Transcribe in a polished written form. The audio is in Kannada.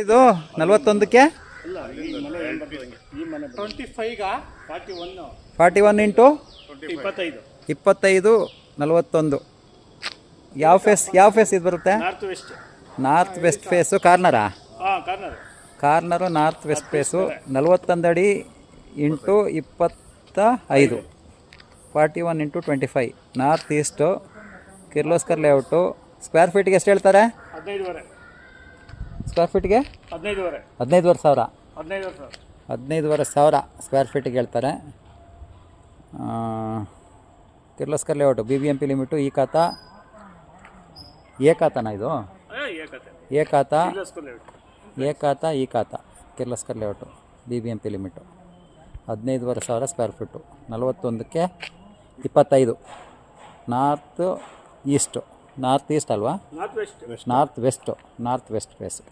ಇದು 41ಕ್ಕೆ 41 ಇಂಟು 25 41. ಯಾವ ಫೇಸ್ ಇದು ಬರುತ್ತೆ? North west face. Corner north west face. 41 ಅಡಿ into 25 41 into 25 north east Kirloskar layout. Square ಫೀಟ್ಗೆ ಎಷ್ಟು ಹೇಳ್ತಾರೆ? ಸ್ಕ್ವೇರ್ ಫೀಟ್ಗೆ 15,500 15,500 ಸ್ಕ್ವೇರ್ ಫೀಟಿಗೆ ಹೇಳ್ತಾರೆ. Kirloskar layout BBMP limit. ಈ ಖಾತಾ ಇದು ಈ ಖಾತಾ Kirloskar layout BBMP limit. 15,500 square feet. 41ಕ್ಕೆ 25 ನಾರ್ತ್ ಈಸ್ಟ್ ಅಲ್ವಾ? North west face.